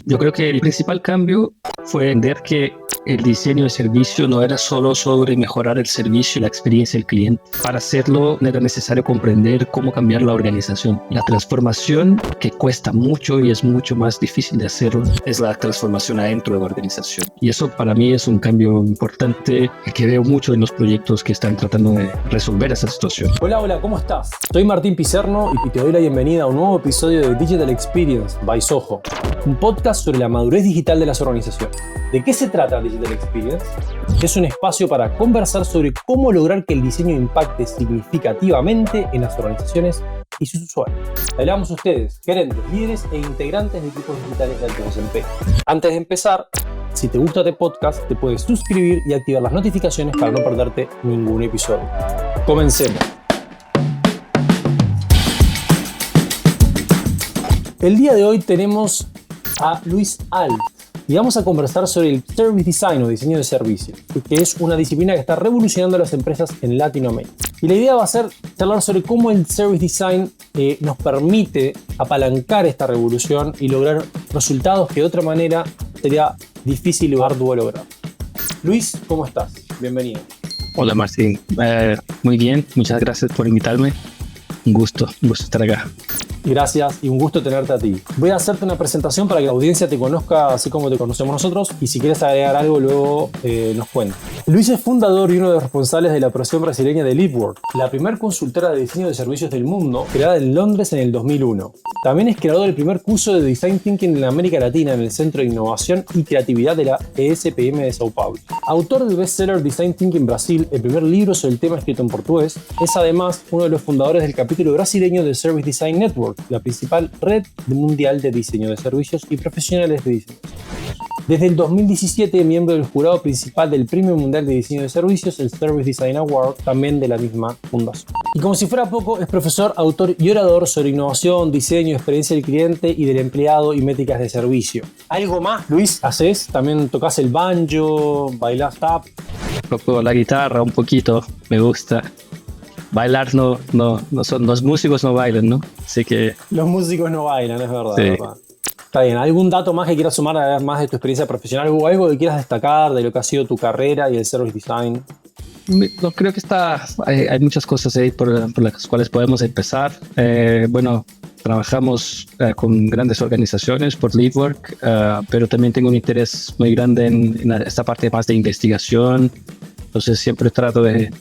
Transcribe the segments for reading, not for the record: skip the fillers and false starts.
Yo creo que el principal cambio fue entender que el diseño de servicio no era solo sobre mejorar el servicio y la experiencia del cliente. Para hacerlo era necesario comprender cómo cambiar la organización. La transformación, que cuesta mucho y es mucho más difícil de hacerlo, es la transformación adentro de la organización. Y eso para mí es un cambio importante que veo mucho en los proyectos que están tratando de resolver esa situación. Hola, ¿cómo estás? Soy Martín Pizerno y te doy la bienvenida a un nuevo episodio de Digital Experience by Soho, un podcast sobre la madurez digital de las organizaciones. ¿De qué se trata Digital Experience? Es un espacio para conversar sobre cómo lograr que el diseño impacte significativamente en las organizaciones y sus usuarios. Hablamos ustedes, gerentes, líderes e integrantes de equipos digitales de alto desempeño. Antes de empezar, si te gusta este podcast, te puedes suscribir y activar las notificaciones para no perderte ningún episodio. Comencemos. El día de hoy tenemos a Luis Alt y vamos a conversar sobre el Service Design o diseño de servicio, que es una disciplina que está revolucionando las empresas en Latinoamérica. Y la idea va a ser charlar sobre cómo el Service Design nos permite apalancar esta revolución y lograr resultados que de otra manera sería difícil o arduo lograr. Luis, ¿cómo estás? Bienvenido. Hola Martín, muy bien, muchas gracias por invitarme. Un gusto estar acá. Gracias y un gusto tenerte a ti. Voy a hacerte una presentación para que la audiencia te conozca así como te conocemos nosotros y si quieres agregar algo luego nos cuentes. Luis es fundador y uno de los responsables de la operación brasileña de LeapWork, la primer consultora de diseño de servicios del mundo, creada en Londres en el 2001. También es creador del primer curso de Design Thinking en América Latina en el Centro de Innovación y Creatividad de la ESPM de Sao Paulo. Autor del bestseller Design Thinking Brasil, el primer libro sobre el tema escrito en portugués, es además uno de los fundadores del capítulo brasileño del Service Design Network, la principal red mundial de diseño de servicios y profesionales de diseño. Desde el 2017, miembro del jurado principal del Premio Mundial de Diseño de Servicios, el Service Design Award, también de la misma fundación. Y como si fuera poco, es profesor, autor y orador sobre innovación, diseño, experiencia del cliente y del empleado y métricas de servicio. ¿Algo más, Luis, haces? ¿También tocas el banjo, bailás tap? Toco la guitarra un poquito, me gusta. Bailar los músicos no bailan, ¿no? Así que... Los músicos no bailan, es verdad. Sí. Es verdad. Está bien, ¿algún dato más que quieras sumar además de tu experiencia profesional o algo que quieras destacar de lo que ha sido tu carrera y el Service Design? No, creo que hay muchas cosas ahí por las cuales podemos empezar. Bueno, trabajamos con grandes organizaciones por LeapWork, pero también tengo un interés muy grande en esta parte más de investigación. Entonces siempre trato de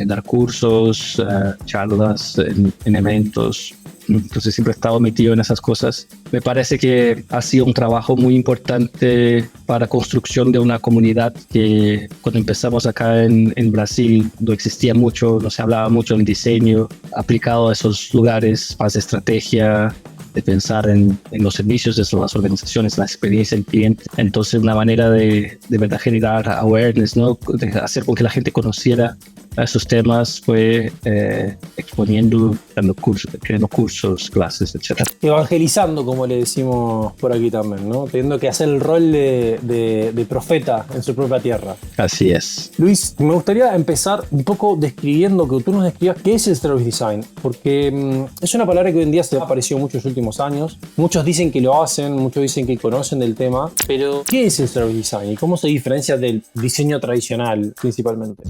dar cursos, charlas en eventos. Entonces siempre he estado metido en esas cosas. Me parece que ha sido un trabajo muy importante para construcción de una comunidad que cuando empezamos acá en Brasil no existía mucho, no se hablaba mucho del diseño aplicado a esos lugares, más de estrategia, de pensar en los servicios de las organizaciones, la experiencia del cliente. Entonces una manera de verdad generar awareness, ¿no? De hacer con que la gente conociera a esos temas fue exponiendo, creando cursos, clases, etc. Evangelizando, como le decimos por aquí también, ¿no? Teniendo que hacer el rol de profeta en su propia tierra. Así es. Luis, me gustaría empezar un poco describiendo, que tú nos describas qué es el Service Design, porque es una palabra que hoy en día se ha aparecido mucho en los últimos años. Muchos dicen que lo hacen, muchos dicen que conocen del tema, pero ¿qué es el Service Design y cómo se diferencia del diseño tradicional principalmente?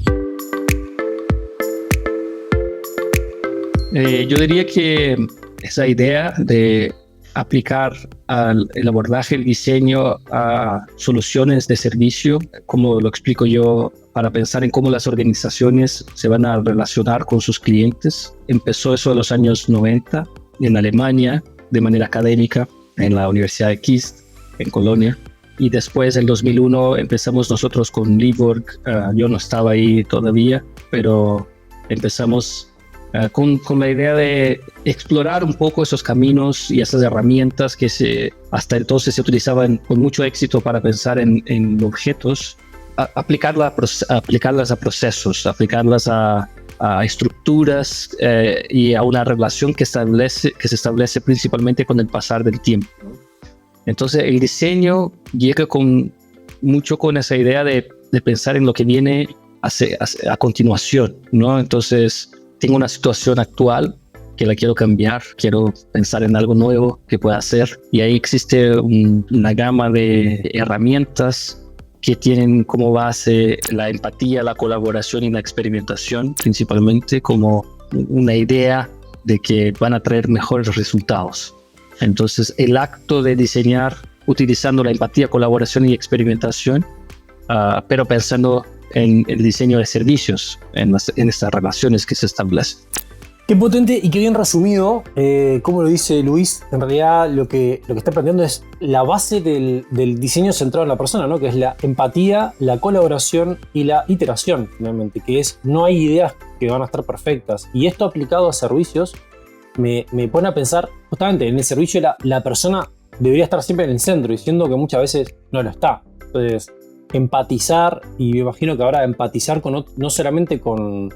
Yo diría que esa idea de aplicar el abordaje del diseño a soluciones de servicio, como lo explico yo, para pensar en cómo las organizaciones se van a relacionar con sus clientes. Empezó eso en los años 90 en Alemania, de manera académica, en la Universidad de KIST, en Colonia. Y después, en 2001, empezamos nosotros con LeapWork. Yo no estaba ahí todavía, pero empezamos con la idea de explorar un poco esos caminos y esas herramientas que hasta entonces se utilizaban con mucho éxito para pensar en objetos, aplicarlas a procesos, aplicarlas a estructuras y a una relación que se establece principalmente con el pasar del tiempo. Entonces el diseño llega mucho con esa idea de pensar en lo que viene a continuación, ¿no? Entonces tengo una situación actual que la quiero cambiar, quiero pensar en algo nuevo que pueda hacer. Y ahí existe una gama de herramientas que tienen como base la empatía, la colaboración y la experimentación, principalmente como una idea de que van a traer mejores resultados. Entonces, el acto de diseñar utilizando la empatía, colaboración y experimentación, pero pensando en el diseño de servicios, en estas relaciones que se establecen. Qué potente y qué bien resumido, como lo dice Luis. En realidad lo que está planteando es la base del diseño centrado en la persona, ¿no? Que es la empatía, la colaboración y la iteración, finalmente, que es no hay ideas que van a estar perfectas. Y esto aplicado a servicios me pone a pensar justamente en el servicio la persona debería estar siempre en el centro, diciendo que muchas veces no lo está. Entonces, empatizar, y me imagino que ahora empatizar no solamente con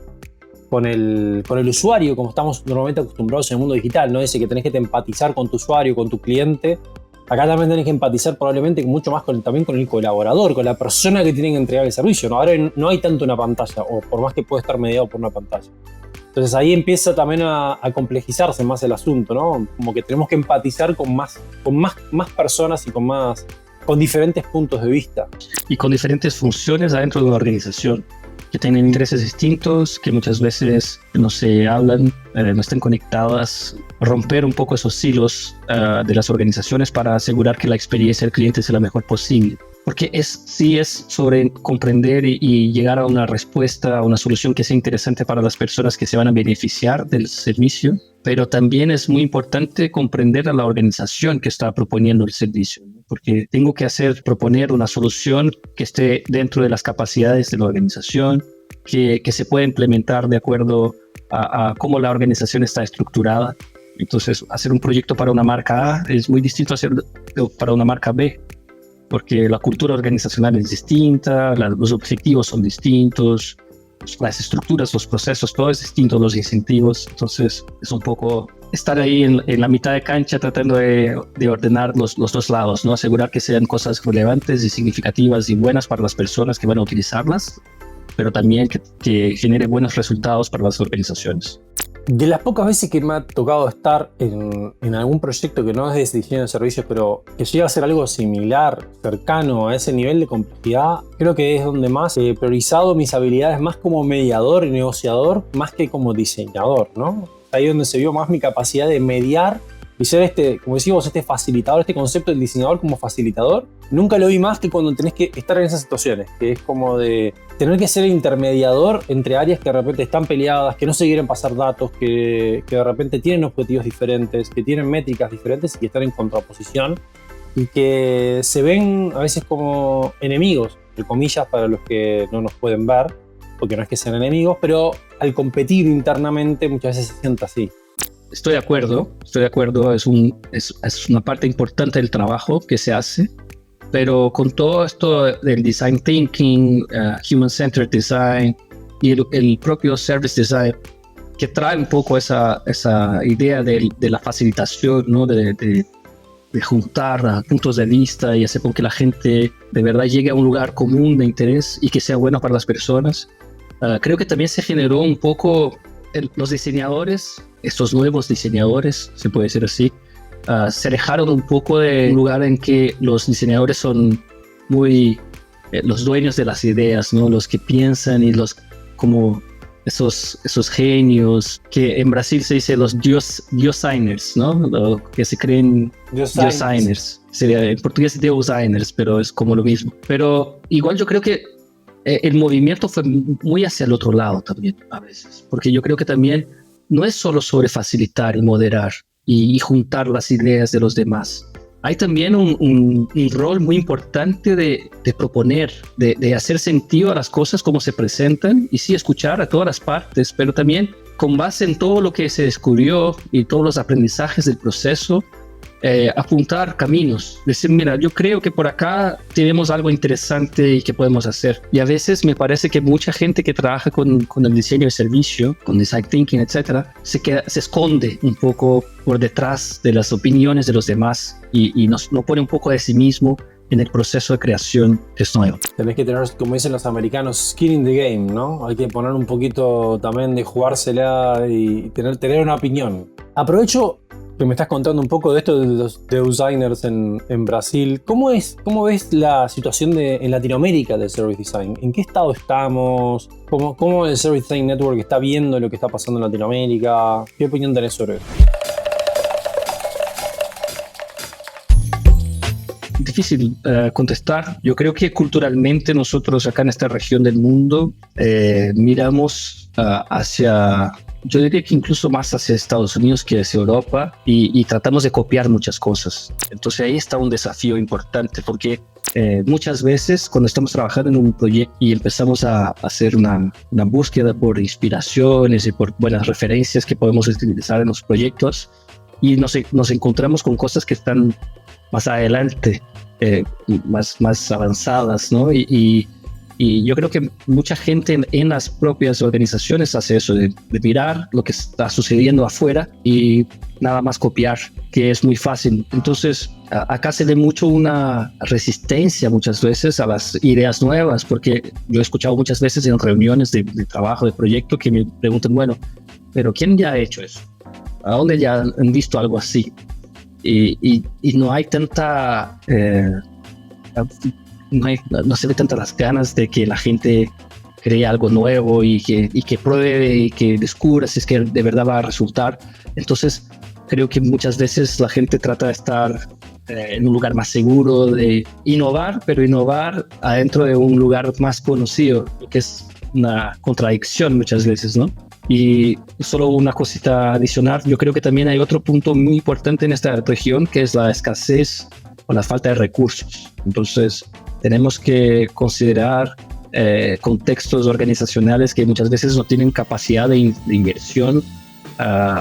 el usuario, como estamos normalmente acostumbrados en el mundo digital, ¿no? Ese que tenés que empatizar con tu usuario, con tu cliente. Acá también tenés que empatizar probablemente mucho más también con el colaborador, con la persona que tiene que entregar el servicio, ¿no? Ahora no hay tanto una pantalla, o por más que pueda estar mediado por una pantalla. Entonces ahí empieza también a complejizarse más el asunto, ¿no? Como que tenemos que empatizar con más personas y con diferentes puntos de vista. Y con diferentes funciones adentro de una organización, que tienen intereses distintos, que muchas veces no se hablan, no están conectadas. Romper un poco esos hilos de las organizaciones para asegurar que la experiencia del cliente sea la mejor posible. Porque sí es sobre comprender y llegar a una respuesta, a una solución que sea interesante para las personas que se van a beneficiar del servicio, pero también es muy importante comprender a la organización que está proponiendo el servicio, ¿no? Porque tengo que proponer una solución que esté dentro de las capacidades de la organización, que se pueda implementar de acuerdo a cómo la organización está estructurada. Entonces, hacer un proyecto para una marca A es muy distinto a hacerlo para una marca B, porque la cultura organizacional es distinta, los objetivos son distintos, las estructuras, los procesos, todo es distinto, los incentivos. Entonces es un poco estar ahí en la mitad de cancha tratando de ordenar los dos lados, ¿no? Asegurar que sean cosas relevantes y significativas y buenas para las personas que van a utilizarlas, pero también que genere buenos resultados para las organizaciones. De las pocas veces que me ha tocado estar en algún proyecto que no es de diseño de servicios, pero que llega a ser algo similar, cercano a ese nivel de complejidad, creo que es donde más he priorizado mis habilidades más como mediador y negociador, más que como diseñador, ¿no? Ahí es donde se vio más mi capacidad de mediar y ser como decimos, este facilitador, este concepto del diseñador como facilitador. Nunca lo vi más que cuando tenés que estar en esas situaciones, que es como de tener que ser el intermediador entre áreas que de repente están peleadas, que no se quieren pasar datos, que de repente tienen objetivos diferentes, que tienen métricas diferentes y que están en contraposición y que se ven a veces como enemigos, entre comillas, para los que no nos pueden ver, porque no es que sean enemigos, pero al competir internamente muchas veces se siente así. Estoy de acuerdo, es una parte importante del trabajo que se hace, pero con todo esto del design thinking, human-centered design y el propio service design, que trae un poco esa idea de la facilitación, ¿no? de juntar puntos de vista y hacer con que la gente de verdad llegue a un lugar común de interés y que sea bueno para las personas. Creo que también se generó un poco los diseñadores, estos nuevos diseñadores, se puede decir así, se alejaron un poco del lugar en que los diseñadores son muy los dueños de las ideas, ¿no? Los que piensan y como esos genios que en Brasil se dice los designers, ¿no? Que se creen designers. Sería en portugués designers, pero es como lo mismo. Pero igual yo creo que el movimiento fue muy hacia el otro lado también a veces, porque yo creo que también no es solo sobre facilitar y moderar y juntar las ideas de los demás. Hay también un rol muy importante de proponer, de hacer sentido a las cosas como se presentan y sí escuchar a todas las partes, pero también con base en todo lo que se descubrió y todos los aprendizajes del proceso, apuntar caminos, decir, mira, yo creo que por acá tenemos algo interesante y que podemos hacer. Y a veces me parece que mucha gente que trabaja con el diseño de servicio, con design thinking, etcétera, se esconde un poco por detrás de las opiniones de los demás y no pone un poco de sí mismo en el proceso de creación es nuevo. Tenés que tener, como dicen los americanos, skin in the game, ¿no? Hay que poner un poquito también de jugársela y tener una opinión. Aprovecho que me estás contando un poco de esto de los designers en Brasil. ¿Cómo ves la situación en Latinoamérica del Service Design? ¿En qué estado estamos? ¿Cómo el Service Design Network está viendo lo que está pasando en Latinoamérica? ¿Qué opinión tenés sobre eso? Difícil contestar. Yo creo que culturalmente nosotros acá en esta región del mundo miramos hacia, yo diría que incluso más hacia Estados Unidos que hacia Europa y tratamos de copiar muchas cosas. Entonces ahí está un desafío importante porque muchas veces cuando estamos trabajando en un proyecto y empezamos a hacer una búsqueda por inspiraciones y por buenas referencias que podemos utilizar en los proyectos y nos encontramos con cosas que están más adelante, más avanzadas, ¿no? Y yo creo que mucha gente en las propias organizaciones hace eso, de mirar lo que está sucediendo afuera y nada más copiar, que es muy fácil. Entonces, acá se ve mucho una resistencia muchas veces a las ideas nuevas, porque yo he escuchado muchas veces en reuniones de trabajo, de proyecto, que me preguntan, bueno, pero ¿quién ya ha hecho eso? ¿A dónde ya han visto algo así? Y no hay tanta, no se ve tantas las ganas de que la gente cree algo nuevo y que pruebe y que descubra si es que de verdad va a resultar. Entonces creo que muchas veces la gente trata de estar en un lugar más seguro, de innovar, pero innovar adentro de un lugar más conocido, que es una contradicción muchas veces, ¿no? Y solo una cosita adicional, yo creo que también hay otro punto muy importante en esta región, que es la escasez o la falta de recursos. Entonces, tenemos que considerar contextos organizacionales que muchas veces no tienen capacidad de inversión,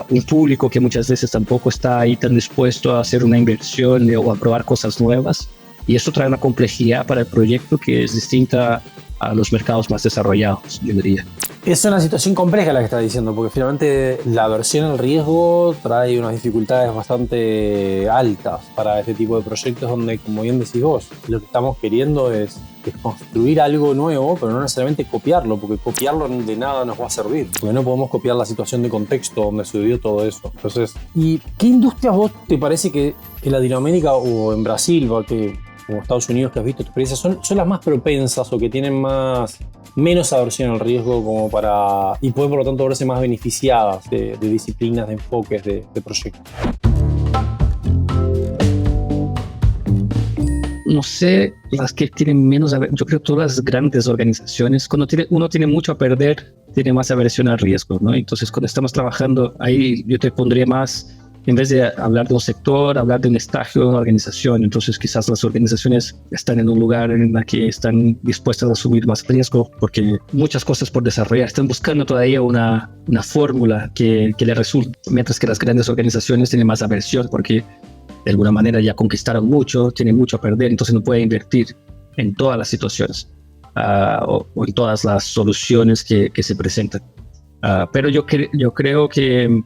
un público que muchas veces tampoco está ahí tan dispuesto a hacer una inversión o a probar cosas nuevas. Y eso trae una complejidad para el proyecto que es distinta a los mercados más desarrollados, yo diría. Es una situación compleja la que estás diciendo, porque finalmente la aversión al riesgo trae unas dificultades bastante altas para este tipo de proyectos donde, como bien decís vos, lo que estamos queriendo es construir algo nuevo, pero no necesariamente copiarlo, porque copiarlo de nada nos va a servir, porque no podemos copiar la situación de contexto donde sucedió todo eso. Entonces, ¿y qué industrias vos te parece que en Latinoamérica o en Brasil, porque como Estados Unidos que has visto tu experiencia, son las más propensas o que tienen menos aversión al riesgo como para, y pueden por lo tanto verse más beneficiadas de disciplinas, de enfoques, de proyectos? No sé, las que tienen menos, yo creo que todas las grandes organizaciones, cuando uno tiene mucho a perder, tiene más aversión al riesgo, ¿no? Entonces cuando estamos trabajando ahí, yo te pondría más, en vez de hablar de un sector, hablar de un estagio de una organización. Entonces quizás las organizaciones están en un lugar en el que están dispuestas a asumir más riesgo porque muchas cosas por desarrollar. Están buscando todavía una fórmula que le resulte, mientras que las grandes organizaciones tienen más aversión porque de alguna manera ya conquistaron mucho, tienen mucho a perder, entonces no pueden invertir en todas las situaciones o en todas las soluciones que se presentan. Pero yo creo que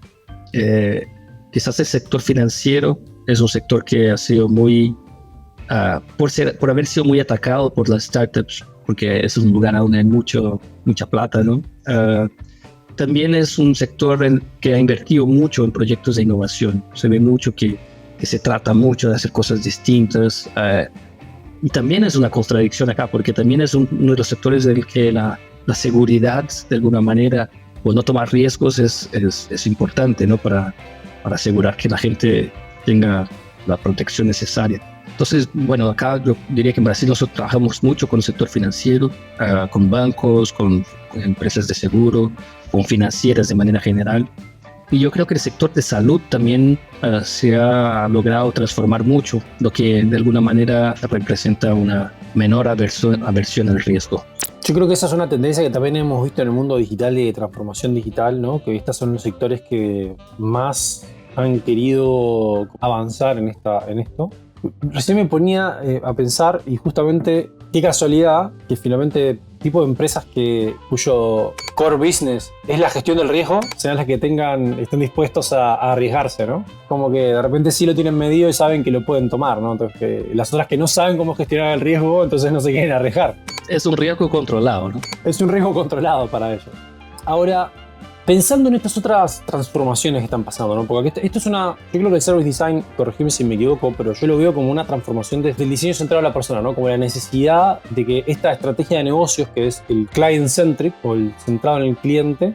quizás el sector financiero es un sector que ha sido muy, por haber sido muy atacado por las startups, porque es un lugar donde hay mucha plata, ¿no? También es un sector que ha invertido mucho en proyectos de innovación. Se ve mucho que se trata mucho de hacer cosas distintas. Y también es una contradicción acá, porque también es uno de los sectores en el que la seguridad, de alguna manera, o no tomar riesgos es importante, ¿no? Para asegurar que la gente tenga la protección necesaria. Entonces, bueno, acá yo diría que en Brasil nosotros trabajamos mucho con el sector financiero, con bancos, con empresas de seguro, con financieras de manera general. Y yo creo que el sector de salud también se ha logrado transformar mucho, lo que de alguna manera representa una menor aversión al riesgo. Yo creo que esa es una tendencia que también hemos visto en el mundo digital y de transformación digital, ¿no? Que estos son los sectores que más han querido avanzar en esto. Recién me ponía a pensar, y justamente qué casualidad que finalmente tipo de empresas cuyo core business es la gestión del riesgo, sean las que estén dispuestos a arriesgarse, ¿no? Como que de repente sí lo tienen medido y saben que lo pueden tomar, ¿no? Entonces, las otras que no saben cómo gestionar el riesgo, entonces no se quieren arriesgar. Es un riesgo controlado, ¿no? Es un riesgo controlado para ellos. Ahora, pensando en estas otras transformaciones que están pasando, ¿no? Porque esto es yo creo que el Service Design, corregime si me equivoco, pero yo lo veo como una transformación desde el diseño centrado en la persona, ¿no? Como la necesidad de que esta estrategia de negocios, que es el client-centric o el centrado en el cliente,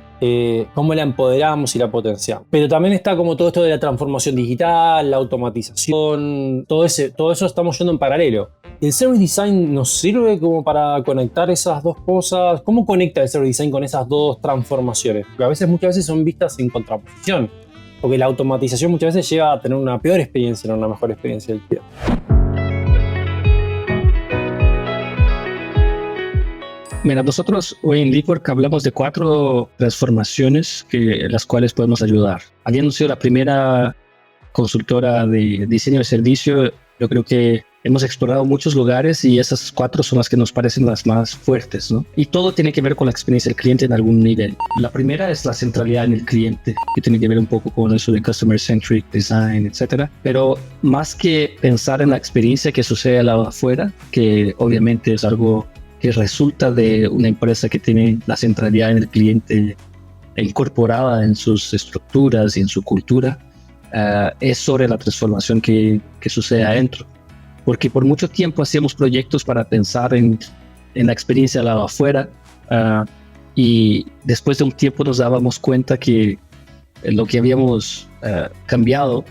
cómo la empoderamos y la potenciamos. Pero también está como todo esto de la transformación digital, la automatización, todo eso estamos yendo en paralelo. ¿El Service Design nos sirve como para conectar esas dos cosas? ¿Cómo conecta el Service Design con esas dos transformaciones? Porque muchas veces son vistas en contraposición. Porque la automatización muchas veces lleva a tener una peor experiencia, no una mejor experiencia del cliente. Mira, nosotros hoy en LeapWork hablamos de 4 transformaciones las cuales podemos ayudar. Habiendo sido la primera consultora de diseño de servicio, yo creo que hemos explorado muchos lugares y esas 4 son las que nos parecen las más fuertes, ¿no? Y todo tiene que ver con la experiencia del cliente en algún nivel. La primera es la centralidad en el cliente, que tiene que ver un poco con eso de customer-centric design, etcétera. Pero más que pensar en la experiencia que sucede al lado de afuera, que obviamente es algo que resulta de una empresa que tiene la centralidad en el cliente incorporada en sus estructuras y en su cultura, es sobre la transformación que sucede adentro. Porque por mucho tiempo hacíamos proyectos para pensar en la experiencia al lado afuera, y después de un tiempo nos dábamos cuenta que lo que habíamos cambiado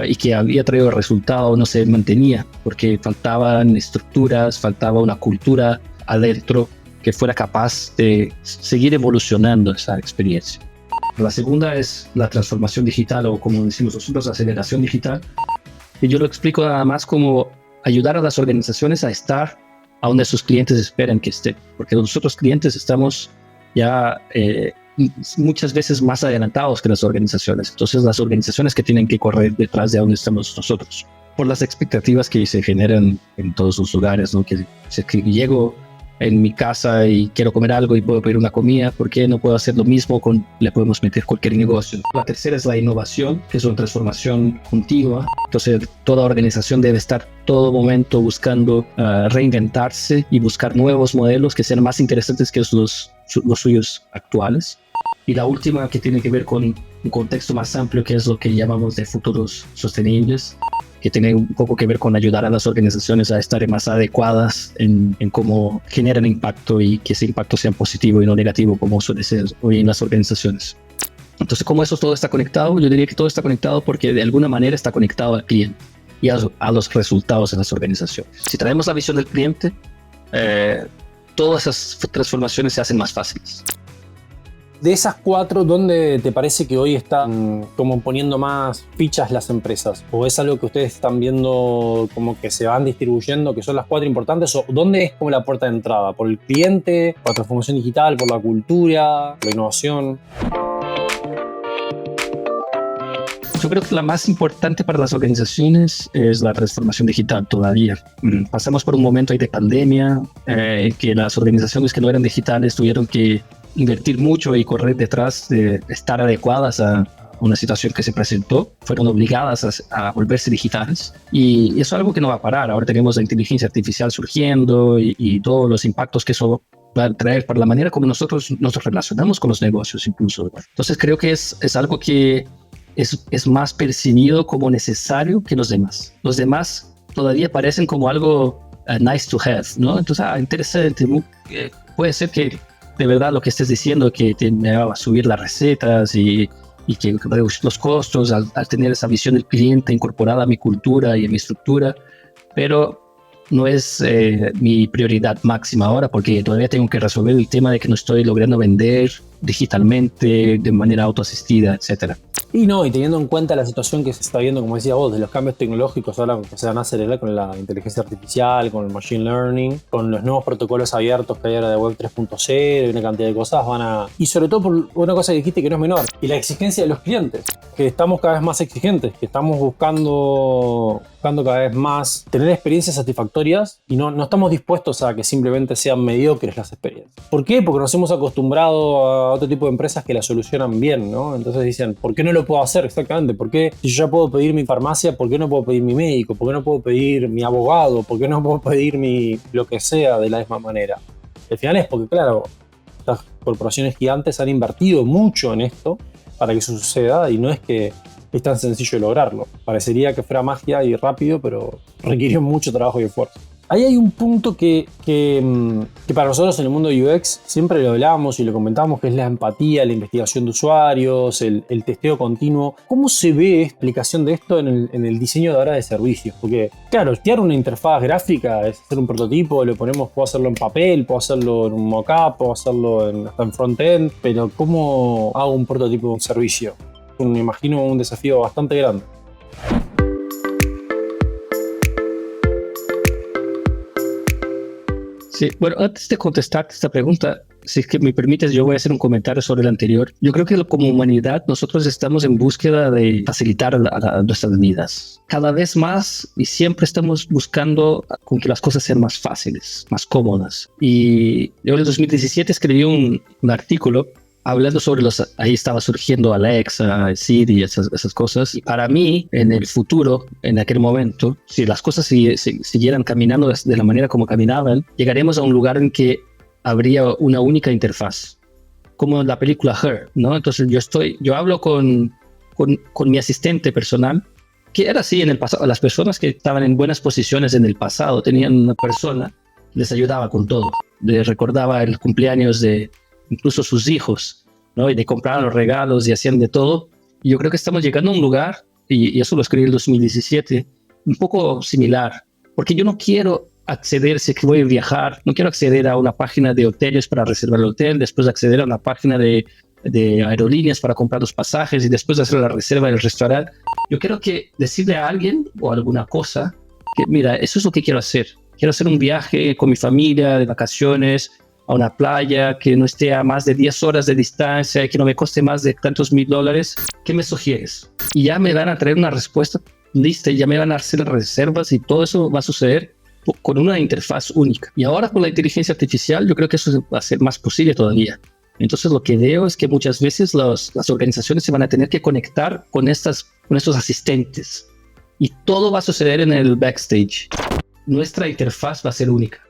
y que había traído resultado no se mantenía, porque faltaban estructuras, faltaba una cultura adentro que fuera capaz de seguir evolucionando esa experiencia. La segunda es la transformación digital, o como decimos nosotros, aceleración digital. Y yo lo explico nada más como ayudar a las organizaciones a estar a donde sus clientes esperan que estén. Porque nosotros clientes estamos ya muchas veces más adelantados que las organizaciones. Entonces las organizaciones que tienen que correr detrás de donde estamos nosotros. Por las expectativas que se generan en todos los lugares, ¿no? Que llego en mi casa y quiero comer algo y puedo pedir una comida, ¿por qué no puedo hacer lo mismo? Le podemos meter cualquier negocio. La tercera es la innovación, que es una transformación continua. Entonces toda organización debe estar todo momento buscando reinventarse y buscar nuevos modelos que sean más interesantes que los suyos actuales. Y la última, que tiene que ver con un contexto más amplio, que es lo que llamamos de futuros sostenibles, que tiene un poco que ver con ayudar a las organizaciones a estar más adecuadas en cómo generan impacto, y que ese impacto sea positivo y no negativo, como suele ser hoy en las organizaciones. Entonces, como eso todo está conectado, yo diría que todo está conectado porque de alguna manera está conectado al cliente y a los resultados de las organizaciones. Si traemos la visión del cliente, todas esas transformaciones se hacen más fáciles. De esas 4, ¿dónde te parece que hoy están como poniendo más fichas las empresas? ¿O es algo que ustedes están viendo como que se van distribuyendo, que son las 4 importantes? ¿O dónde es como la puerta de entrada? ¿Por el cliente? ¿Por la transformación digital? ¿Por la cultura? ¿Por la innovación? Yo creo que la más importante para las organizaciones es la transformación digital todavía. Pasamos por un momento ahí de pandemia, en que las organizaciones que no eran digitales tuvieron que invertir mucho y correr detrás de estar adecuadas a una situación que se presentó. Fueron obligadas a volverse digitales, y eso es algo que no va a parar. Ahora tenemos la inteligencia artificial surgiendo y todos los impactos que eso va a traer para la manera como nosotros nos relacionamos con los negocios incluso. Entonces creo que es algo que es más percibido como necesario que los demás. Los demás todavía parecen como algo nice to have, ¿no? Entonces, interesante, puede ser que de verdad lo que estés diciendo, que me va a subir las recetas y que reducir los costos al tener esa visión del cliente incorporada a mi cultura y a mi estructura, pero no es mi prioridad máxima ahora, porque todavía tengo que resolver el tema de que no estoy logrando vender digitalmente de manera autoasistida, etcétera. Y teniendo en cuenta la situación que se está viendo, como decía vos, de los cambios tecnológicos ahora que se van a acelerar con la inteligencia artificial, con el machine learning, con los nuevos protocolos abiertos que hay ahora de Web 3.0 y una cantidad de cosas y sobre todo por una cosa que dijiste que no es menor, y la exigencia de los clientes, que estamos cada vez más exigentes, que estamos buscando buscando cada vez más tener experiencias satisfactorias y no estamos dispuestos a que simplemente sean mediocres las experiencias. ¿Por qué? Porque nos hemos acostumbrado a otro tipo de empresas que las solucionan bien, ¿no? Entonces dicen, ¿por qué no lo puedo hacer? Exactamente. ¿Por qué si yo ya puedo pedir mi farmacia, por qué no puedo pedir mi médico? ¿Por qué no puedo pedir mi abogado? ¿Por qué no puedo pedir mi lo que sea de la misma manera? Al final es porque, claro, estas corporaciones gigantes han invertido mucho en esto para que eso suceda y no es que es tan sencillo de lograrlo. Parecería que fuera magia y rápido, pero requirió mucho trabajo y esfuerzo. Ahí hay un punto que para nosotros en el mundo de UX siempre lo hablamos y lo comentamos, que es la empatía, la investigación de usuarios, el testeo continuo. ¿Cómo se ve la aplicación de esto en el diseño de ahora de servicios? Porque, claro, crear una interfaz gráfica es hacer un prototipo, puedo hacerlo en papel, puedo hacerlo en un mockup, puedo hacerlo hasta en frontend, pero ¿cómo hago un prototipo de un servicio? Me imagino un desafío bastante grande. Sí, bueno, antes de contestar esta pregunta, si es que me permites, yo voy a hacer un comentario sobre el anterior. Yo creo que como humanidad nosotros estamos en búsqueda de facilitar nuestras vidas. Cada vez más y siempre estamos buscando con que las cosas sean más fáciles, más cómodas. Y yo en el 2017 escribí un artículo hablando sobre ahí estaba surgiendo Alexa, Siri y esas cosas. Y para mí, en el futuro, en aquel momento, si las cosas siguieran caminando de la manera como caminaban, llegaremos a un lugar en que habría una única interfaz, como en la película Her, ¿no? Entonces yo hablo con mi asistente personal, que era así en el pasado. Las personas que estaban en buenas posiciones en el pasado tenían una persona que les ayudaba con todo. Les recordaba el cumpleaños de incluso sus hijos, ¿no? Y le compraban los regalos y hacían de todo. Y yo creo que estamos llegando a un lugar, y eso lo escribí en el 2017, un poco similar, porque yo no quiero acceder, si voy a viajar, no quiero acceder a una página de hoteles para reservar el hotel, después acceder a una página de aerolíneas para comprar los pasajes y después hacer la reserva del restaurante. Yo quiero decirle a alguien o alguna cosa que, mira, eso es lo que quiero hacer. Quiero hacer un viaje con mi familia de vacaciones a una playa que no esté a más de 10 horas de distancia y que no me coste más de tantos $1,000. ¿Qué me sugieres? Y ya me van a traer una respuesta lista y ya me van a hacer reservas y todo eso va a suceder con una interfaz única. Y ahora con la inteligencia artificial yo creo que eso va a ser más posible todavía. Entonces lo que veo es que muchas veces las organizaciones se van a tener que conectar con estos asistentes y todo va a suceder en el backstage. Nuestra interfaz va a ser única.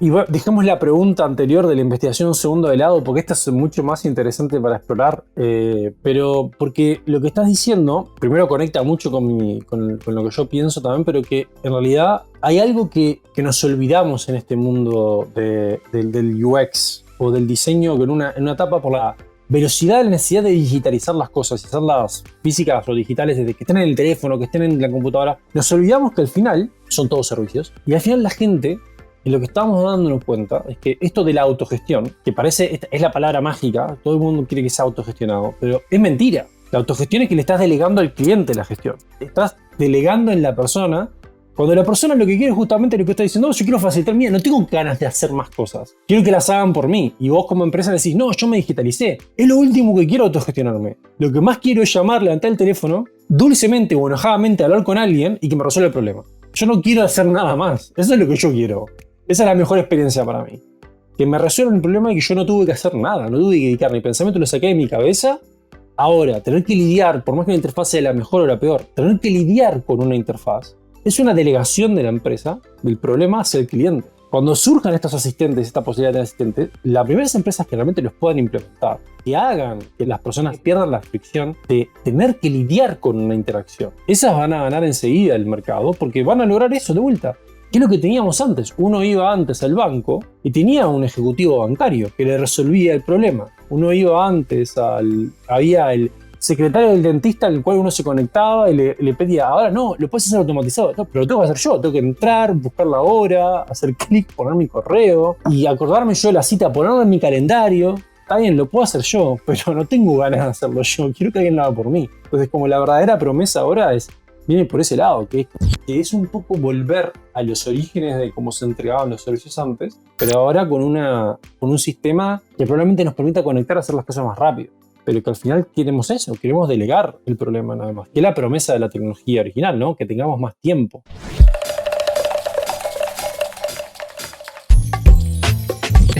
Y bueno, dejemos la pregunta anterior de la investigación un segundo de lado, porque esta es mucho más interesante para explorar, pero porque lo que estás diciendo, primero conecta mucho con lo que yo pienso también, pero que en realidad hay algo que nos olvidamos en este mundo del UX o del diseño, que en una etapa por la velocidad de la necesidad de digitalizar las cosas y hacerlas físicas o digitales, desde que estén en el teléfono, que estén en la computadora, nos olvidamos que al final son todos servicios y al final la gente... Y lo que estamos dándonos cuenta es que esto de la autogestión, que parece, es la palabra mágica, todo el mundo quiere que sea autogestionado, pero es mentira. La autogestión es que le estás delegando al cliente la gestión. Estás delegando en la persona, cuando la persona lo que quiere es justamente lo que está diciendo, yo quiero facilitar mía, no tengo ganas de hacer más cosas. Quiero que las hagan por mí. Y vos como empresa decís, no, yo me digitalicé. Es lo último que quiero, autogestionarme. Lo que más quiero es llamar, levantar el teléfono, dulcemente o enojadamente hablar con alguien y que me resuelva el problema. Yo no quiero hacer nada más. Eso es lo que yo quiero. Esa es la mejor experiencia para mí. Que me resuelvan el problema y que yo no tuve que hacer nada, no tuve que dedicar mi pensamiento, lo saqué de mi cabeza. Ahora, tener que lidiar, por más que la interfaz sea la mejor o la peor, tener que lidiar con una interfaz es una delegación de la empresa del problema hacia el cliente. Cuando surjan estos asistentes, esta posibilidad de asistentes, las primeras empresas que realmente los puedan implementar, que hagan que las personas pierdan la fricción de tener que lidiar con una interacción, esas van a ganar enseguida el mercado porque van a lograr eso de vuelta. ¿Qué es lo que teníamos antes? Uno iba antes al banco y tenía un ejecutivo bancario que le resolvía el problema. Uno iba antes había el secretario del dentista al cual uno se conectaba y le pedía, ahora no, lo puedes hacer automatizado. No, pero lo tengo que hacer yo, tengo que entrar, buscar la hora, hacer clic, poner mi correo y acordarme yo de la cita, ponerlo en mi calendario. Está bien, lo puedo hacer yo, pero no tengo ganas de hacerlo yo, quiero que alguien lo haga por mí. Entonces, como la verdadera promesa ahora viene por ese lado, que es un poco volver a los orígenes de cómo se entregaban los servicios antes, pero ahora con un sistema que probablemente nos permita conectar a hacer las cosas más rápido. pero que al final queremos eso, queremos delegar el problema nada más. Que es la promesa de la tecnología original, ¿no? Que tengamos más tiempo.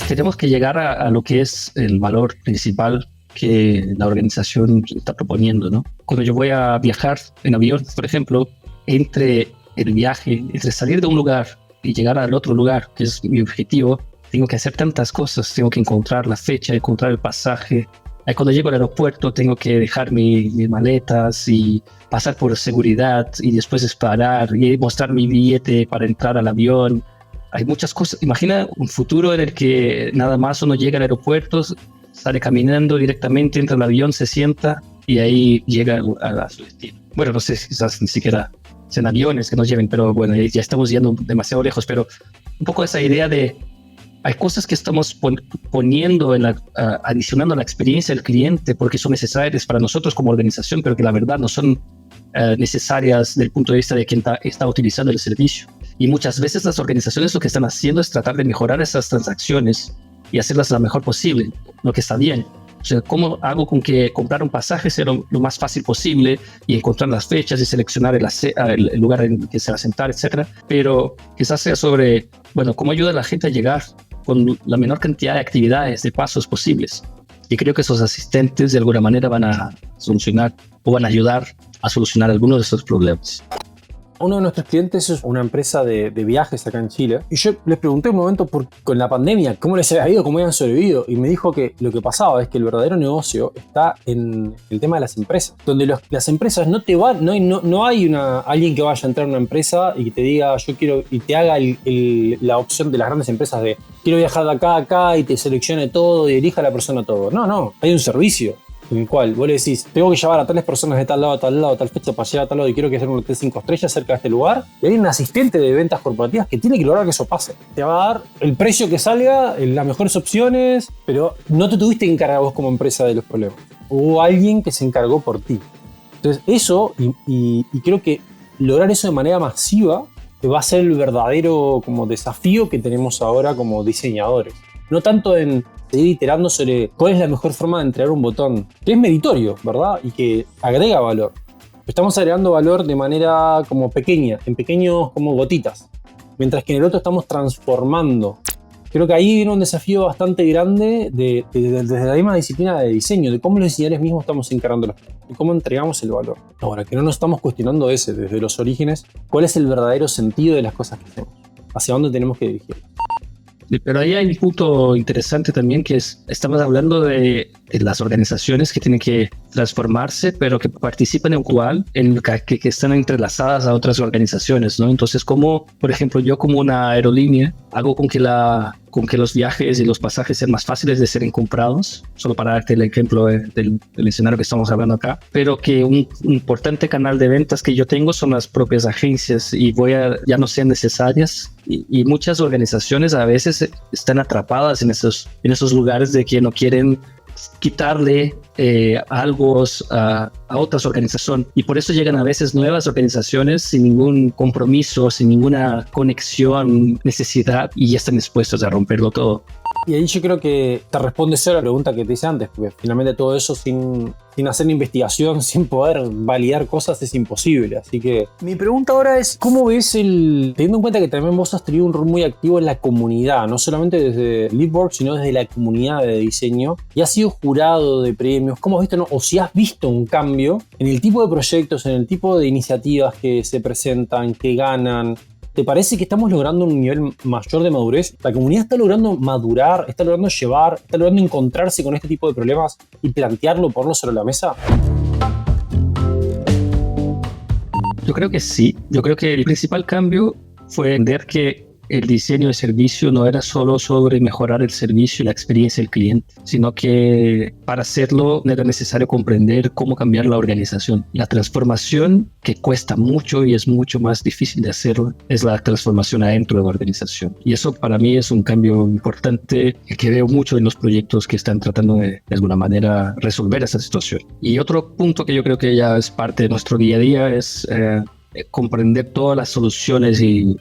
Tenemos que llegar a lo que es el valor principal que la organización está proponiendo, ¿no? Cuando yo voy a viajar en avión, por ejemplo, entre el viaje, entre salir de un lugar y llegar al otro lugar, que es mi objetivo, tengo que hacer tantas cosas. Tengo que encontrar la fecha, encontrar el pasaje. Ahí cuando llego al aeropuerto tengo que dejar mis maletas y pasar por seguridad y después esperar y mostrar mi billete para entrar al avión. Hay muchas cosas. Imagina un futuro en el que nada más uno llega al aeropuerto, sale caminando directamente, entra al avión, se sienta y ahí llega a su destino. Bueno, no sé, quizás ni siquiera sean aviones que nos lleven, pero bueno, ya estamos yendo demasiado lejos. Pero un poco esa idea de hay cosas que estamos poniendo, adicionando a la experiencia del cliente porque son necesarias para nosotros como organización, pero que la verdad no son necesarias desde el punto de vista de quien está utilizando el servicio. Y muchas veces las organizaciones lo que están haciendo es tratar de mejorar esas transacciones y hacerlas lo mejor posible, lo que está bien. O sea, ¿cómo hago con que comprar un pasaje sea lo más fácil posible y encontrar las fechas y seleccionar el lugar en el que se va a sentar, etcétera? Pero quizás sea sobre, bueno, ¿cómo ayuda a la gente a llegar con la menor cantidad de actividades, de pasos posibles? Y creo que esos asistentes de alguna manera van a solucionar o van a ayudar a solucionar algunos de esos problemas. Uno de nuestros clientes es una empresa de viajes acá en Chile. Y yo les pregunté un momento con la pandemia cómo les había ido, cómo habían sobrevivido. Y me dijo que lo que pasaba es que el verdadero negocio está en el tema de las empresas. Donde las empresas no hay alguien que vaya a entrar a una empresa y que te diga yo quiero y te haga la opción de las grandes empresas de quiero viajar de acá a acá y te seleccione todo y elija a la persona todo. No. Hay un servicio en el cual vos le decís, tengo que llevar a tales personas de tal lado, tal fecha para llegar a tal lado y quiero que sea un hotel 5 estrellas cerca de este lugar. Y hay un asistente de ventas corporativas que tiene que lograr que eso pase. Te va a dar el precio que salga, las mejores opciones, pero no te tuviste que encargar vos como empresa de los problemas. Hubo alguien que se encargó por ti. Entonces eso, y creo que lograr eso de manera masiva va a ser el verdadero como desafío que tenemos ahora como diseñadores. No tanto en seguir iterando sobre cuál es la mejor forma de entregar un botón, que es meritorio, ¿verdad? Y que agrega valor. Estamos agregando valor de manera como pequeña, en pequeños como gotitas, mientras que en el otro estamos transformando. Creo que ahí viene un desafío bastante grande desde la misma disciplina de diseño, de cómo los diseñadores mismos estamos encarándolos y cómo entregamos el valor. Ahora, que no nos estamos cuestionando desde los orígenes, cuál es el verdadero sentido de las cosas que hacemos, hacia dónde tenemos que dirigir. Pero ahí hay un punto interesante también que estamos hablando de las organizaciones que tienen que transformarse, pero que participan igual que están entrelazadas a otras organizaciones, ¿no? Entonces, como, por ejemplo, yo como una aerolínea hago con que los viajes y los pasajes sean más fáciles de ser comprados, solo para darte el ejemplo del escenario que estamos hablando acá, pero que un importante canal de ventas que yo tengo son las propias agencias y ya no sean necesarias. Y muchas organizaciones a veces están atrapadas en esos lugares de que no quieren quitarle algo a otras organizaciones, y por eso llegan a veces nuevas organizaciones sin ningún compromiso, sin ninguna conexión, necesidad, y ya están dispuestos a romperlo todo. Y ahí yo creo que te responde solo a la pregunta que te hice antes, porque finalmente todo eso sin hacer una investigación, sin poder validar cosas, es imposible. Así que mi pregunta ahora es, ¿cómo ves teniendo en cuenta que también vos has tenido un rol muy activo en la comunidad, no solamente desde LeapWorks, sino desde la comunidad de diseño, y has sido jurado de premios, ¿cómo has visto, no? O si has visto un cambio en el tipo de proyectos, en el tipo de iniciativas que se presentan, que ganan? ¿Te parece que estamos logrando un nivel mayor de madurez? ¿La comunidad está logrando madurar, está logrando llevar, está logrando encontrarse con este tipo de problemas y plantearlo, ponerlo sobre la mesa? Yo creo que sí. Yo creo que el principal cambio fue entender que el diseño de servicio no era solo sobre mejorar el servicio y la experiencia del cliente, sino que para hacerlo era necesario comprender cómo cambiar la organización. La transformación, que cuesta mucho y es mucho más difícil de hacerlo, es la transformación adentro de la organización. Y eso para mí es un cambio importante que veo mucho en los proyectos que están tratando de alguna manera resolver esa situación. Y otro punto que yo creo que ya es parte de nuestro día a día es comprender todas las soluciones y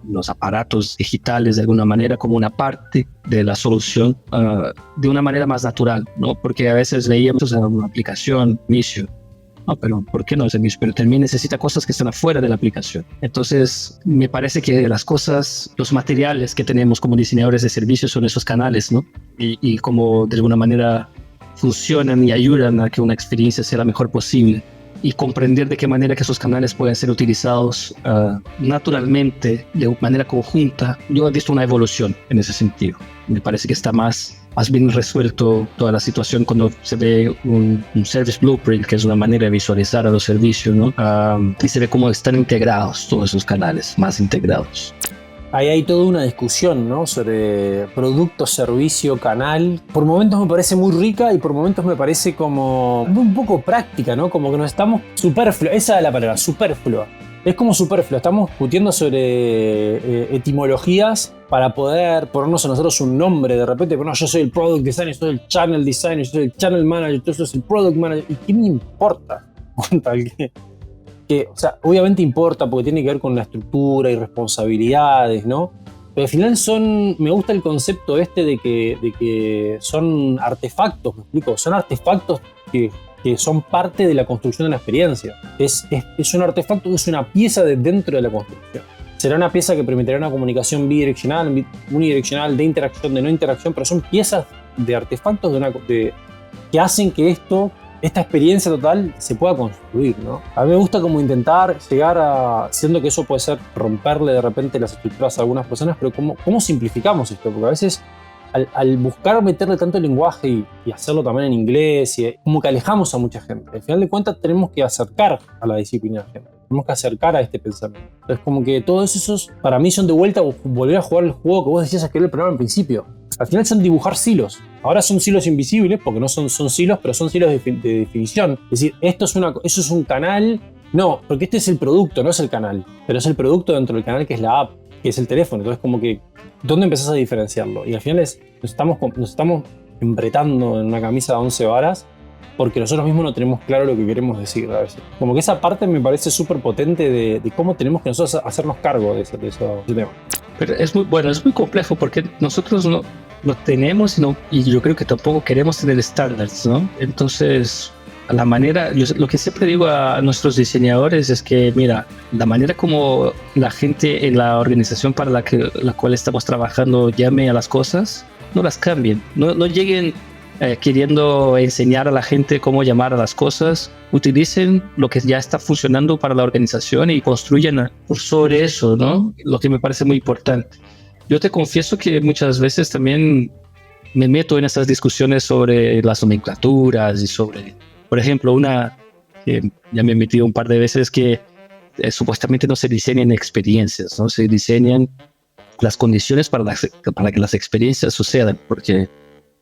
los aparatos digitales de alguna manera como una parte de la solución de una manera más natural, ¿no? Porque a veces leíamos una aplicación, inicio, no, pero ¿por qué no es el mismo? Pero también necesita cosas que están afuera de la aplicación. Entonces, me parece que las cosas, los materiales que tenemos como diseñadores de servicios son esos canales, ¿no? Y como de alguna manera funcionan y ayudan a que una experiencia sea la mejor posible. Y comprender de qué manera que esos canales pueden ser utilizados naturalmente, de manera conjunta. Yo he visto una evolución en ese sentido. Me parece que está más bien resuelto toda la situación cuando se ve un Service Blueprint, que es una manera de visualizar a los servicios, ¿no? Y se ve cómo están integrados todos esos canales, más integrados. Ahí hay toda una discusión, ¿no? Sobre producto, servicio, canal. Por momentos me parece muy rica y por momentos me parece como un poco práctica, ¿no? Como que nos estamos superflua. Esa es la palabra, superflua. Es como superfluo. Estamos discutiendo sobre etimologías para poder ponernos a nosotros un nombre de repente. Bueno, yo soy el product designer, yo soy el channel designer, yo soy el channel manager, yo soy el product manager. ¿Y qué me importa? Que, o sea, obviamente importa porque tiene que ver con la estructura y responsabilidades, ¿no? Pero al final me gusta el concepto este de que son artefactos, ¿me explico? Son artefactos que son parte de la construcción de la experiencia. Es un artefacto que es una pieza de dentro de la construcción. Será una pieza que permitirá una comunicación bidireccional, unidireccional, de interacción, de no interacción, pero son piezas de artefactos que hacen que esta experiencia total se pueda construir, ¿no? A mí me gusta como intentar llegar a, siendo que eso puede ser romperle de repente las estructuras a algunas personas, pero ¿cómo simplificamos esto? Porque a veces al buscar meterle tanto lenguaje y hacerlo también en inglés, como que alejamos a mucha gente. Al final de cuentas tenemos que acercar a la disciplina a la gente, tenemos que acercar a este pensamiento. Entonces como que todos esos para mí son de vuelta volver a jugar el juego que vos decías que era el programa al principio. Al final son dibujar silos. Ahora son silos invisibles, porque no son silos, pero son silos de definición. Es decir, eso es un canal. No, porque este es el producto, no es el canal. Pero es el producto dentro del canal que es la app, que es el teléfono. Entonces, como que, ¿dónde empezás a diferenciarlo? Y al final nos estamos embretando en una camisa de 11 varas porque nosotros mismos no tenemos claro lo que queremos decir a veces. Como que esa parte me parece súper potente de cómo tenemos que nosotros hacernos cargo de ese tema. Pero es muy complejo porque nosotros no tenemos y yo creo que tampoco queremos tener estándares, ¿no? Entonces, lo que siempre digo a nuestros diseñadores es que, mira, la manera como la gente en la organización para la cual estamos trabajando llame a las cosas, no las cambien, no lleguen queriendo enseñar a la gente cómo llamar a las cosas. Utilicen lo que ya está funcionando para la organización y construyan sobre eso, ¿no? Lo que me parece muy importante. Yo te confieso que muchas veces también me meto en esas discusiones sobre las nomenclaturas y sobre, por ejemplo, una que ya me he metido un par de veces que supuestamente no se diseñan experiencias, ¿no? Se diseñan las condiciones para que las experiencias sucedan, porque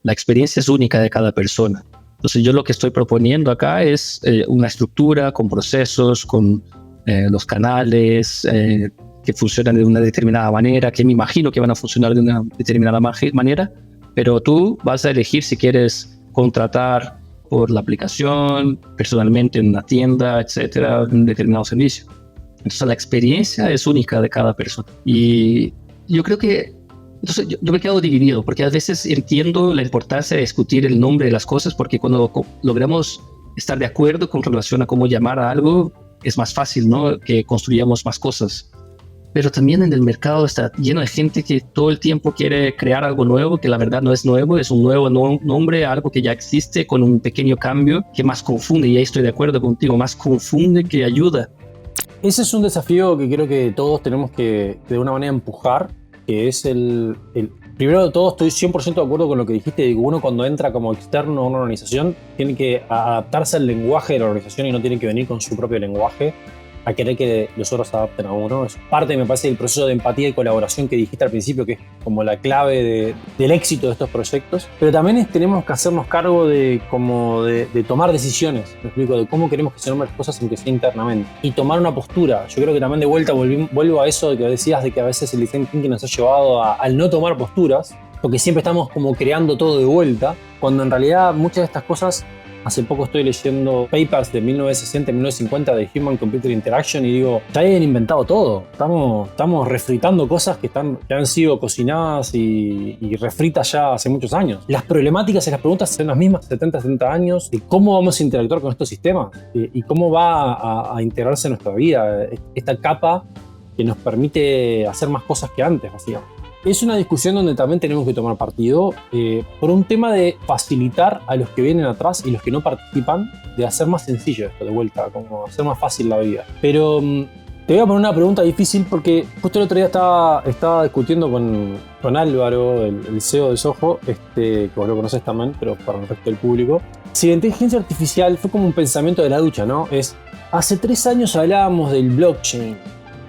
la experiencia es única de cada persona. Entonces yo lo que estoy proponiendo acá es una estructura con procesos, con los canales que funcionan de una determinada manera, que me imagino que van a funcionar de una determinada manera, pero tú vas a elegir si quieres contratar por la aplicación, personalmente en una tienda, etcétera, un determinado servicio. Entonces la experiencia es única de cada persona. Y yo creo que entonces yo me quedo dividido porque a veces entiendo la importancia de discutir el nombre de las cosas, porque cuando logramos estar de acuerdo con relación a cómo llamar a algo es más fácil, ¿no? Que construyamos más cosas. Pero también en el mercado está lleno de gente que todo el tiempo quiere crear algo nuevo, que la verdad no es nuevo, es un nuevo nombre, algo que ya existe con un pequeño cambio que más confunde, y ahí estoy de acuerdo contigo, más confunde que ayuda. Ese es un desafío que creo que todos tenemos que de una manera empujar, que es primero de todo estoy 100% de acuerdo con lo que dijiste, de que uno cuando entra como externo a una organización tiene que adaptarse al lenguaje de la organización y no tiene que venir con su propio lenguaje a querer que los otros se adapten a uno. Es parte, me parece, del proceso de empatía y colaboración que dijiste al principio, que es como la clave del éxito de estos proyectos. Pero también tenemos que hacernos cargo de tomar decisiones, me explico, de cómo queremos que se nombren las cosas, aunque sea internamente. Y tomar una postura. Yo creo que también de vuelta vuelvo a eso de que decías, de que a veces el design thinking nos ha llevado al no tomar posturas, porque siempre estamos como creando todo de vuelta, cuando en realidad muchas de estas cosas Hace poco estoy leyendo papers de 1960 y 1950 de Human Computer Interaction y digo, ya habían inventado todo. Estamos refritando cosas que han sido cocinadas y refritas ya hace muchos años. Las problemáticas y las preguntas son las mismas 70 años de cómo vamos a interactuar con estos sistemas y cómo va a integrarse en nuestra vida esta capa que nos permite hacer más cosas que antes, básicamente. Es una discusión donde también tenemos que tomar partido por un tema de facilitar a los que vienen atrás y los que no participan, de hacer más sencillo esto de vuelta, como hacer más fácil la vida. Pero te voy a poner una pregunta difícil porque justo el otro día estaba discutiendo con Álvaro, el CEO de Soho, que vos lo conocés también, pero para el resto del público. Si la inteligencia artificial fue como un pensamiento de la ducha, ¿no? Hace 3 años hablábamos del blockchain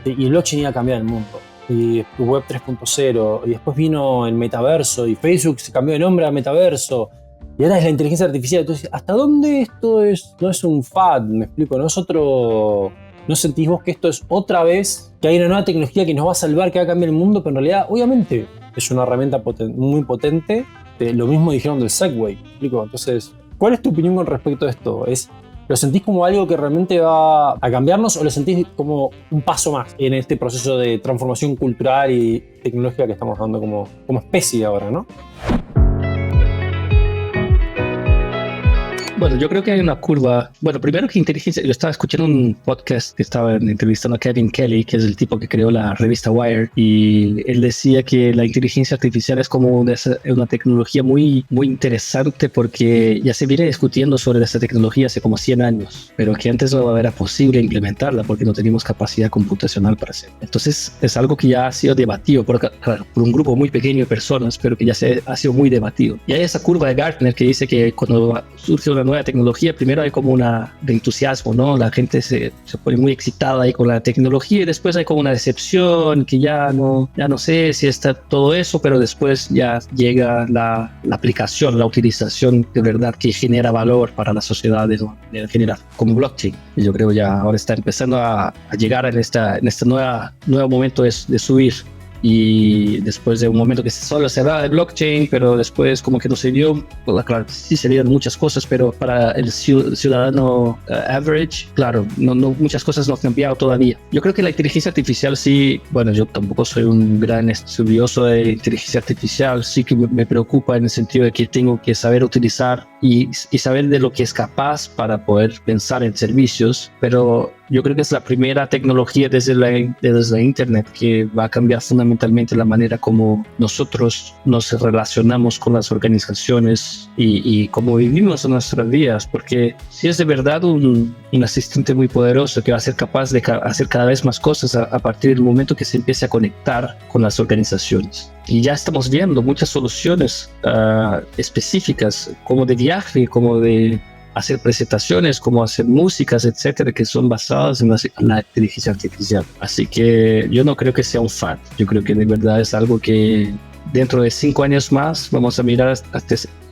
y el blockchain iba a cambiar el mundo. Y Web 3.0, y después vino el metaverso, y Facebook se cambió de nombre a metaverso, y ahora es la inteligencia artificial. Entonces, ¿hasta dónde esto no es un fad? Me explico, ¿no sentís vos que esto es otra vez, que hay una nueva tecnología que nos va a salvar, que va a cambiar el mundo? Pero en realidad, obviamente, es una herramienta muy potente. Lo mismo dijeron del Segway, ¿me explico? Entonces, ¿cuál es tu opinión con respecto a esto? ¿Lo sentís como algo que realmente va a cambiarnos o lo sentís como un paso más en este proceso de transformación cultural y tecnológica que estamos dando como especie ahora, ¿no? Bueno, yo creo que hay una curva. Bueno, primero que inteligencia, yo estaba escuchando un podcast que estaba entrevistando a Kevin Kelly, que es el tipo que creó la revista Wired, y él decía que la inteligencia artificial es como una tecnología muy, muy interesante porque ya se viene discutiendo sobre esta tecnología hace como 100 años, pero que antes no era posible implementarla porque no teníamos capacidad computacional para hacerlo. Entonces es algo que ya ha sido debatido por un grupo muy pequeño de personas, pero que ya ha sido muy debatido. Y hay esa curva de Gartner que dice que cuando surge una nueva tecnología, primero hay como de entusiasmo, ¿no? La gente se pone muy excitada ahí con la tecnología y después hay como una decepción que ya no sé si está todo eso, pero después ya llega la aplicación, la utilización de verdad que genera valor para la sociedad de generar como blockchain. Y yo creo ya ahora está empezando a llegar en este nuevo momento de subir. Y después de un momento que solo se hablaba de blockchain, pero después como que no se dio, pues, claro, sí se dieron muchas cosas, pero para el ciudadano average, claro, no, muchas cosas no han cambiado todavía. Yo creo que la inteligencia artificial sí, bueno, yo tampoco soy un gran estudioso de inteligencia artificial, sí que me preocupa en el sentido de que tengo que saber utilizar y saber de lo que es capaz para poder pensar en servicios, pero yo creo que es la primera tecnología desde la internet que va a cambiar fundamentalmente la manera como nosotros nos relacionamos con las organizaciones y cómo vivimos nuestras vidas, porque si es de verdad un asistente muy poderoso que va a ser capaz de hacer cada vez más cosas a partir del momento que se empiece a conectar con las organizaciones. Y ya estamos viendo muchas soluciones específicas, como de viaje, como de hacer presentaciones, como hacer músicas, etcétera, que son basadas en la inteligencia artificial. Así que yo no creo que sea un fad. Yo creo que de verdad es algo que dentro de 5 años más vamos a mirar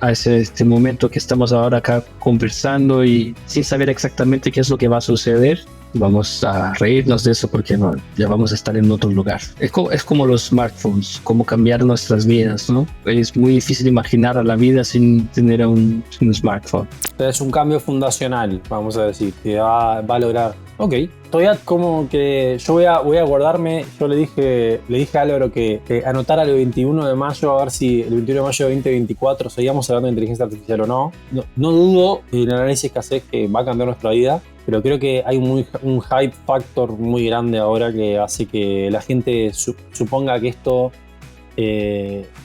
a este momento que estamos ahora acá conversando y sin saber exactamente qué es lo que va a suceder. Vamos a reírnos de eso porque no, ya vamos a estar en otro lugar. Es como los smartphones, cómo cambiar nuestras vidas, ¿no? Es muy difícil imaginar a la vida sin tener un smartphone. Es un cambio fundacional, vamos a decir, que va a lograr. Ok, todavía como que yo voy a guardarme. Yo le dije a Álvaro que anotara el 21 de mayo, a ver si el 21 de mayo de 2024 seguíamos hablando de inteligencia artificial o no. No dudo el análisis que haces que va a cambiar nuestra vida, pero creo que hay un hype factor muy grande ahora que hace que la gente suponga que esto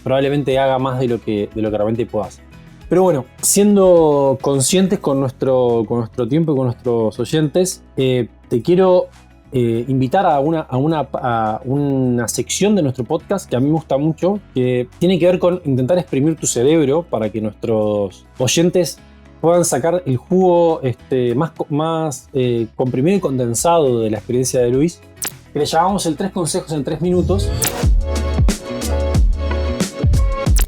probablemente haga más de lo que realmente pueda hacer. Pero bueno, siendo conscientes con nuestro tiempo y con nuestros oyentes, te quiero invitar a una sección de nuestro podcast que a mí me gusta mucho, que tiene que ver con intentar exprimir tu cerebro para que nuestros oyentes puedan sacar el jugo más comprimido y condensado de la experiencia de Luis, que le llamamos el 3 consejos en 3 minutos.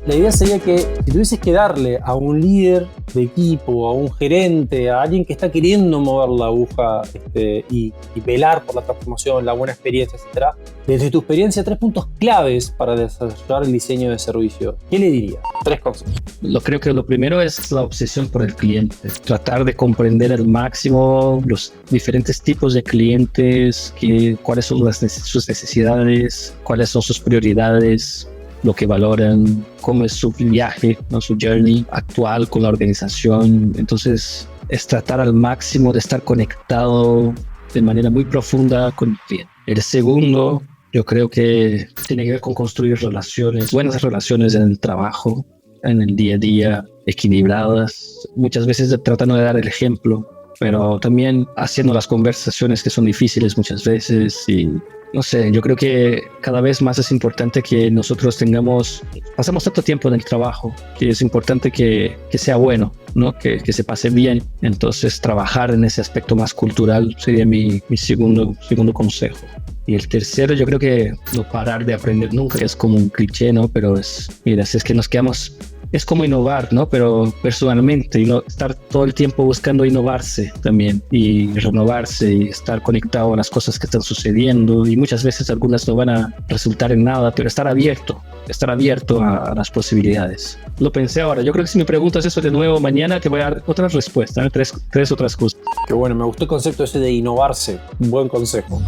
La idea sería que si tuvieses que darle a un líder de equipo, a un gerente, a alguien que está queriendo mover la aguja y velar por la transformación, la buena experiencia, etcétera, desde tu experiencia, 3 puntos claves para desarrollar el diseño de servicio, ¿qué le dirías? 3 cosas. Creo que lo primero es la obsesión por el cliente. Tratar de comprender al máximo los diferentes tipos de clientes, cuáles son sus necesidades, cuáles son sus prioridades, lo que valoran, cómo es su viaje, ¿no? Su journey actual con la organización. Entonces, es tratar al máximo de estar conectado de manera muy profunda con el cliente. El segundo, yo creo que tiene que ver con construir relaciones, buenas relaciones en el trabajo, en el día a día, equilibradas. Muchas veces tratando de dar el ejemplo, pero también haciendo las conversaciones que son difíciles muchas veces. Y no sé, yo creo que cada vez más es importante que nosotros pasamos tanto tiempo en el trabajo, que es importante que sea bueno, ¿no? Que se pase bien. Entonces, trabajar en ese aspecto más cultural sería mi segundo consejo. Y el tercero, yo creo que no parar de aprender nunca, que es como un cliché, ¿no? Pero mira, si es que nos quedamos... Es como innovar, ¿no? Pero personalmente, y estar todo el tiempo buscando innovarse también y renovarse y estar conectado a las cosas que están sucediendo, y muchas veces algunas no van a resultar en nada, pero estar abierto a las posibilidades. Lo pensé ahora. Yo creo que si me preguntas eso de nuevo mañana, te voy a dar otras respuestas, ¿eh? tres otras cosas. Qué bueno, me gustó el concepto ese de innovarse. Un buen consejo.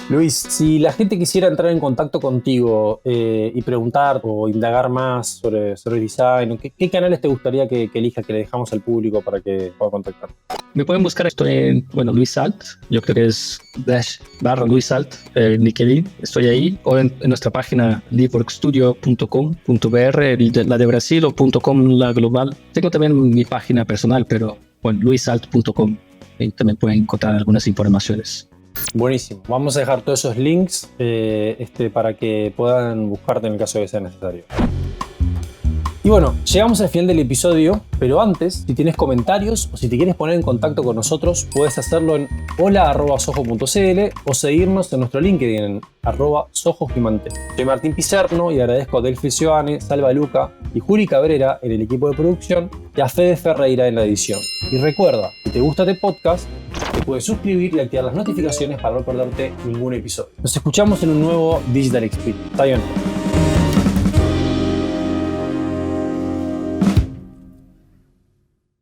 Luis, si la gente quisiera entrar en contacto contigo y preguntar o indagar más sobre service design, ¿qué canales te gustaría que elija, que le dejamos al público para que pueda contactar? Me pueden buscar, estoy en, Luis Salt, yo creo que es /Luis Salt, LinkedIn, estoy ahí, o en nuestra página liveworkstudio.com.br, la de Brasil, o .com, la global. Tengo también mi página personal, pero luissalt.com, ahí también pueden encontrar algunas informaciones. Buenísimo. Vamos a dejar todos esos links para que puedan buscarte en el caso de que sea necesario. Y bueno, llegamos al final del episodio, pero antes, si tienes comentarios o si te quieres poner en contacto con nosotros, puedes hacerlo en hola@soho.cl o seguirnos en nuestro LinkedIn en @sohogimante. Soy Martín Pizerno y agradezco a Delphi Sioane, Salva Luca y Juli Cabrera en el equipo de producción y a Fede Ferreira en la edición. Y recuerda, si te gusta este podcast, te puedes suscribir y activar las notificaciones para no perderte ningún episodio. Nos escuchamos en un nuevo Digital Experience. Hasta bien.